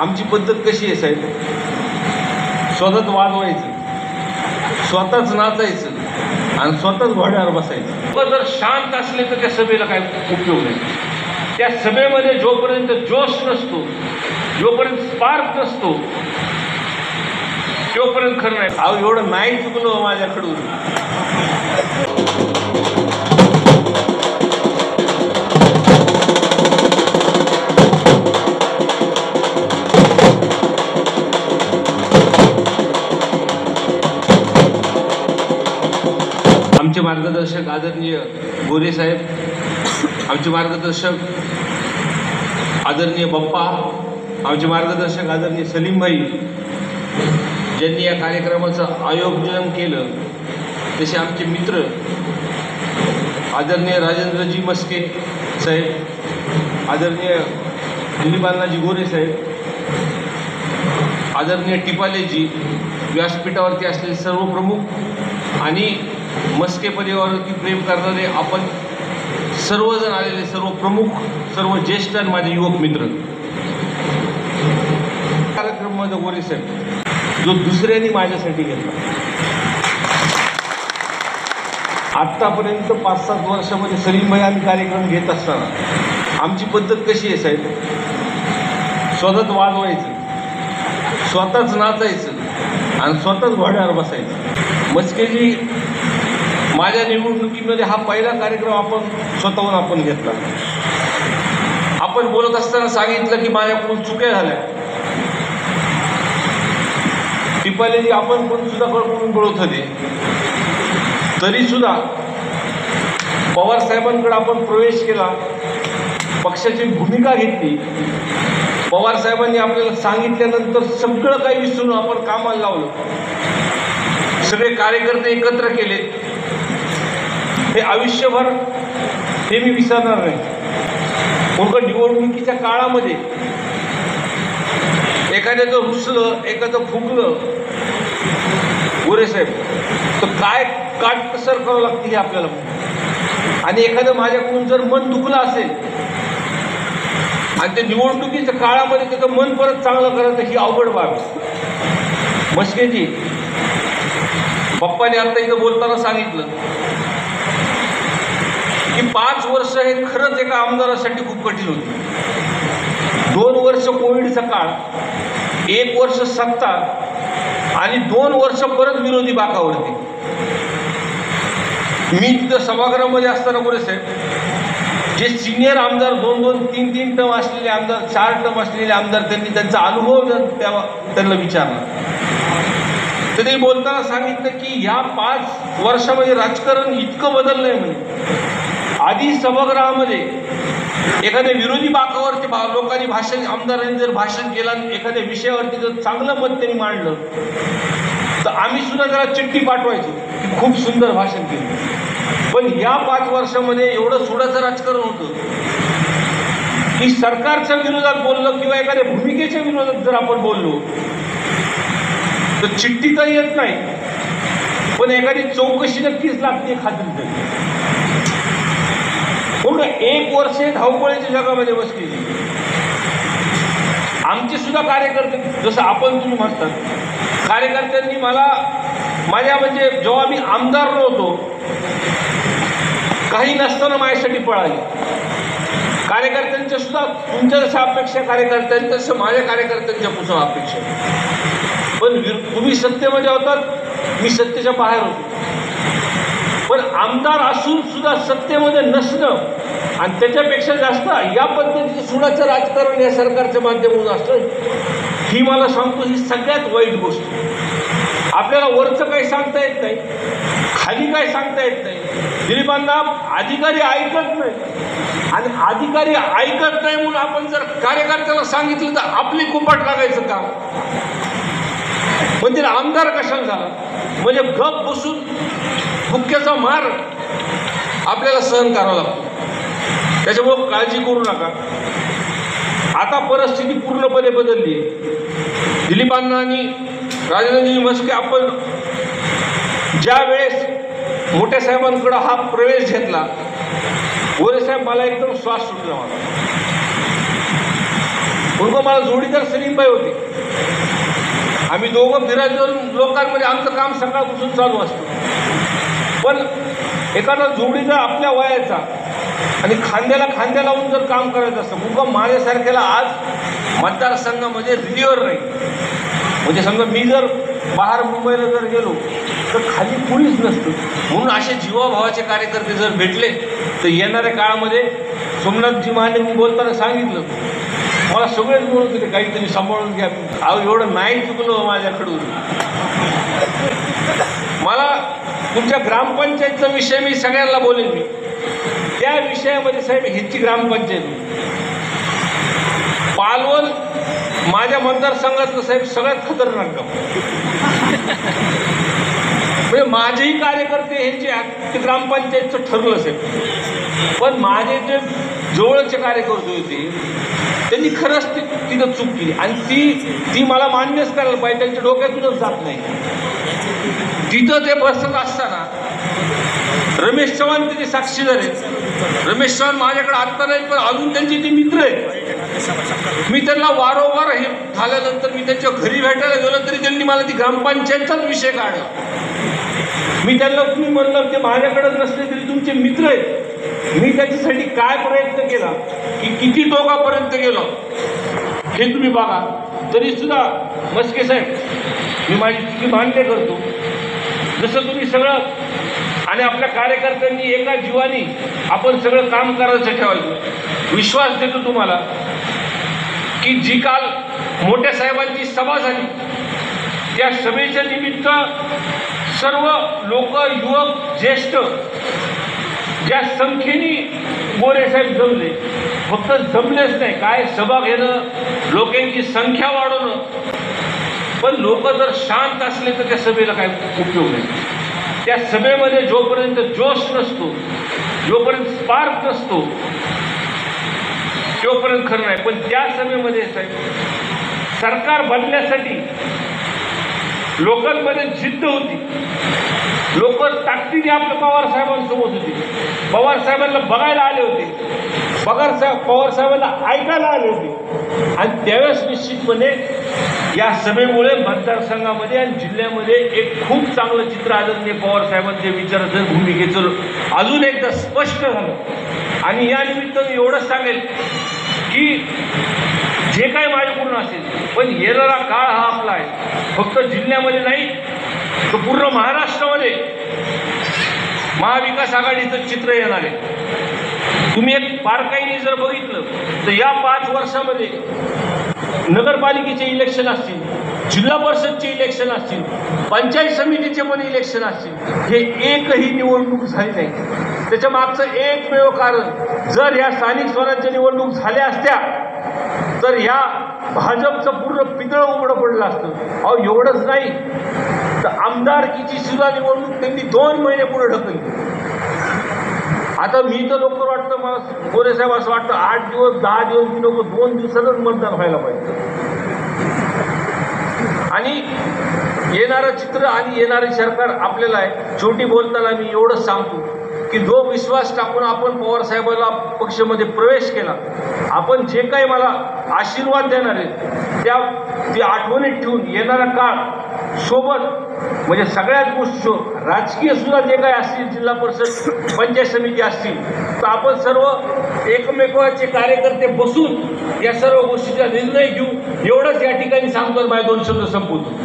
आमची पद्धत कशी आहे साहेब, स्वतःच वाजवायचं, स्वतःच नाचायचं आणि स्वतःच घोड्यावर बसायचं. पण जर शांत असले तर त्या सभेला काय उपयोग नाही. त्या सभेमध्ये जोपर्यंत जोश नसतो, जोपर्यंत स्पार्क नसतो, तोपर्यंत खरं नाही. अहो एवढं नाही चुकलं माझ्याकडून. आमचे मार्गदर्शक आदरणीय गोरे साहेब, आमचे मार्गदर्शक आदरणीय बप्पा, आमचे मार्गदर्शक आदरणीय सलीम भाई, ज्यांनी या कार्यक्रमाचं आयोजन केलं, तसे आमचे मित्र आदरणीय राजेंद्रजी मस्के साहेब, आदरणीय दिलीप अण्णाजी गोरे साहेब, आदरणीय टिपालेजी, व्यासपीठावरती असलेले सर्व प्रमुख आणि मस्के परिवारावरती प्रेम करणारे आपण सर्वजण आलेले सर्व प्रमुख, सर्व ज्येष्ठ आणि माझे युवक मित्र. कार्यक्रमामध्ये गोरे साहेब जो दुसऱ्यांनी माझ्यासाठी घेतला, आत्तापर्यंत 5-7 वर्षामध्ये सलीम भाई आम्ही कार्यक्रम घेत असताना आमची पद्धत कशी आहे साहेब, स्वतःच वाजवायचं, स्वतःच नाचायचं आणि स्वतःच घोड्यावर बसायचं. मस्केजी माझ्या निवडणुकीमध्ये हा पहिला कार्यक्रम स्वतःहून आपण घेतला. आपण बोलत असताना सांगितलं की माझ्याकडून चुक्या झाल्या. टिपालेजी आपण पण सुद्धा कडून बोलत होते, तरी सुद्धा पवार साहेबांकडे आपण प्रवेश केला, पक्षाची भूमिका घेतली. पवार साहेबांनी आपल्याला सांगितल्यानंतर सगळं काही विसरून आपण कामाला लावलं. सगळे कार्यकर्ते एकत्र केले. हे आयुष्यभर हे मी विसरणार नाही. उलट निवडणुकीच्या काळामध्ये एखाद्याचं रुसलं, एखादं फुगलं गोरे साहेब, तर काय काटकसर करावं लागते हे आपल्याला. आणि एखादं माझ्याकडून जर मन दुखलं असेल आणि ते निवडणुकीच्या काळामध्ये त्याचं मन परत चांगलं करायचं ही अवघड बाब. मस्केजी पप्पाने आता इथं बोलताना सांगितलं की 5 वर्ष हे खरंच एका आमदारासाठी खूप कठीण होती. 2 वर्ष कोविडचा काळ, 1 वर्ष सत्ता आणि 2 वर्ष परत विरोधी बाकावरती. मी तिथं सभागृहामध्ये असताना गोरे साहेब, जे सिनियर आमदार 2-2, 3-3 टर्म असलेले आमदार, 4 टर्म असलेले आमदार, त्यांनी त्यांचा अनुभव त्यांना विचारला, तर ते बोलताना सांगितलं की या 5 वर्षामध्ये राजकारण इतकं बदललंय म्हणजे. आधी सभागृहामध्ये एखाद्या विरोधी बाकावरती लोकांनी भाषण, आमदारांनी जर भाषण केलं आणि एखाद्या विषयावरती जर चांगलं मत त्यांनी मांडलं तर आम्ही सुद्धा त्याला चिठ्ठी पाठवायचो की खूप सुंदर भाषण केलं. पण या 5 वर्षामध्ये एवढं सोडाचं राजकारण होतं की सरकारच्या विरोधात बोललं किंवा एखाद्या भूमिकेच्या विरोधात जर आपण बोललो तर चिठ्ठी तर येत नाही, पण एखादी चौकशी नक्कीच लागते खात्री तरी. म्हणून 1 वर्ष धावपळीच्या जगामध्ये बसली. आमचे सुद्धा कार्यकर्ते, जसं आपण तुम्ही म्हणतात, कार्यकर्त्यांनी माझ्या म्हणजे जेव्हा मी आमदार नव्हतो, काही नसताना माझ्यासाठी पळाले. कार्यकर्त्यांच्या सुद्धा तुमच्या जशा अपेक्षा कार्यकर्त्यांच्या, तसं माझ्या कार्यकर्त्यांच्या पुढच्या अपेक्षा. पण तुम्ही सत्तेमध्ये होतात, मी सत्तेच्या बाहेर होतो. पण आमदार असून सुद्धा सत्तेमध्ये नसणं आणि त्याच्यापेक्षा जास्त या पद्धतीचं सुडाचं राजकारण या सरकारच्या माध्यमातून असतं, ही मला सांगतो ही सगळ्यात वाईट गोष्ट. आपल्याला वरचं काही सांगता येत नाही, खाली काय सांगता येत नाही. दिलीपांना अधिकारी ऐकत नाही आणि अधिकारी ऐकत नाही म्हणून आपण जर कार्यकर्त्याला सांगितलं तर आपली कुपाट लागायचं काम. म्हणजे आमदार कशाला झाला, म्हणजे गप बसून बुक्क्याचा मार आपल्याला सहन करावा लागतो. त्याच्यामुळं काळजी करू नका. आता परिस्थिती पूर्णपणे बदलली आहे. दिलीपांना आणि राजेंद्रजी मस्के आपण ज्या वेळेस मोठ्या साहेबांकडे हा प्रवेश घेतला, गोरे साहेब मला एकदम श्वास सुटला. मला मुलगा मला जोडीदार सलीमबाई होते. आम्ही दोघं फिरायचो लोकांमध्ये, आमचं काम सकाळपासून चालू असतं. पण एखादा जोडीदार आपल्या वयाचा आणि खांद्याला खांद्या लावून जर काम करायचं असतं, मुलगा माझ्यासारख्याला आज मतदारसंघामध्ये रिलीवर नाही. म्हणजे समजा मी जर बाहेर मुंबईला जर गेलो तर खाली कुणीच नसतं. म्हणून असे जीवाभावाचे कार्यकर्ते जर भेटले तर येणाऱ्या काळामध्ये सोमनाथजी महाने बोलताना सांगितलं, मला सगळेच बोलत होते काहीतरी सांभाळून घ्या. अहो एवढं नाही चुकलं माझ्याकडून. मला तुमच्या ग्रामपंचायतचा विषय मी सगळ्यांना बोलेन. मी त्या विषयामध्ये साहेब ह्याची ग्रामपंचायत पालवण माझ्या मतदारसंघातलं साहेब सगळ्यात खतरनाक गाव. म्हणजे माझेही कार्यकर्ते ह्यांचे ग्रामपंचायतचं ठरलं असेल, पण माझे जे जवळचे कार्यकर्ते होते त्यांनी खरंच तिथं चूक केली आणि ती मला मान्यच करायला पाहिजे. त्यांच्या डोक्यातूनच जात नाही. तिथं ते बसत असताना रमेश चव्हाण त्याचे साक्षीदार आहेत. रमेश चव्हाण माझ्याकडे आत्ता नाही, पण अजून त्यांचे ते मित्र आहेत. मी त्यांना वारंवार हे झाल्यानंतर मी त्यांच्या घरी भेटायला गेलो तरी त्यांनी मला ती ग्रामपंचायतचाच विषय काढला. मी त्यांना तुम्ही म्हणलं ते माझ्याकडेच नसले तरी तुमचे मित्र आहेत. मी त्याच्यासाठी काय प्रयत्न केला की किती टोकापर्यंत गेलो हे तुम्ही बघा. तरीसुद्धा मस्के साहेब मी माझी चुकी मान्य करतो. जसं तुम्ही सगळं आणि आपल्या कार्यकर्त्यांनी एका जीवानी आपण सगळं काम करायचं ठेवायचं. विश्वास देतो तुम्हाला की जी काल मोठ्या साहेबांची सभा झाली त्या सभेच्या निमित्त सर्व लोक, युवक, ज्येष्ठ ज्या संख्येने मोरेसाहेब जमले, फक्त जमलेच नाही काय सभा घेणं, लोकांची संख्या वाढवणं, पण लोक जर शांत असले तर त्या सभेला काय उपयोग नाही. त्या सभेमध्ये जोपर्यंत जोश नसतो, जोपर्यंत स्पार्क नसतो तोपर्यंत खरं नाही. पण त्या सभेमध्ये सरकार बदलण्यासाठी लोकांमध्ये जिद्द होती. लोक ताकदीने आपल्या पवार साहेबांसोबत होते. पवार साहेबांना बघायला आले होते, पवार साहेबांना ऐकायला आले होते. आणि त्यावेळेस निश्चितपणे या सभेमुळे मतदारसंघामध्ये आणि जिल्ह्यामध्ये एक खूप चांगलं चित्र आदरणीय पवार साहेबांच्या विचाराचं भूमिकेचं अजून एकदा स्पष्ट झालं. आणि या निमित्त मी एवढंच सांगेल की जे काही माझ्याकडून असेल, पण येणारा काळ हा आपला आहे. फक्त जिल्ह्यामध्ये नाही तर पूर्ण महाराष्ट्रामध्ये महाविकास आघाडीचं चित्र येणार आहे. तुम्ही एक बारकाईने जर बघितलं तर या 5 वर्षामध्ये नगरपालिकेचे इलेक्शन असतील, जिल्हा परिषदचे इलेक्शन असतील, पंचायत समितीचे पण इलेक्शन असतील, हे एकही निवडणूक झाली नाही. त्याच्या मागचं एकमेव कारण, जर या स्थानिक स्वराज्य निवडणूक झाल्या असत्या तर या भाजपचं पूर्ण पितळ उघडं पडलं असतं. अहो एवढंच नाही तर आमदारकीची सुद्धा निवडणूक त्यांनी 2 महिने पुढे ढकलली. आता मी तर लोक वाटतं, मला मोरे साहेब असं वाटतं 8 दिवस 10 दिवस मी लोक 2 दिवसातच मतदान व्हायला पाहिजे. आणि येणारं चित्र आणि येणारे सरकार आपल्याला आहे. शेवटी बोलताना मी एवढंच सांगतो की जो विश्वास टाकून आपण पवार साहेबांना पक्षामध्ये प्रवेश केला, आपण जे काही मला आशीर्वाद देणार आहे ती आठवणीत ठेवून येणारा काळ सोबत म्हणजे सगळ्याच गोष्टी राजकीय सुद्धा जे काही असतील, जिल्हा परिषद पंचायत समिती असतील, तर आपण सर्व एकमेकाचे कार्यकर्ते बसून या सर्व गोष्टीचा निर्णय घेऊ. एवढंच या ठिकाणी सांगतो. माझे 2 शब्द संपवतो.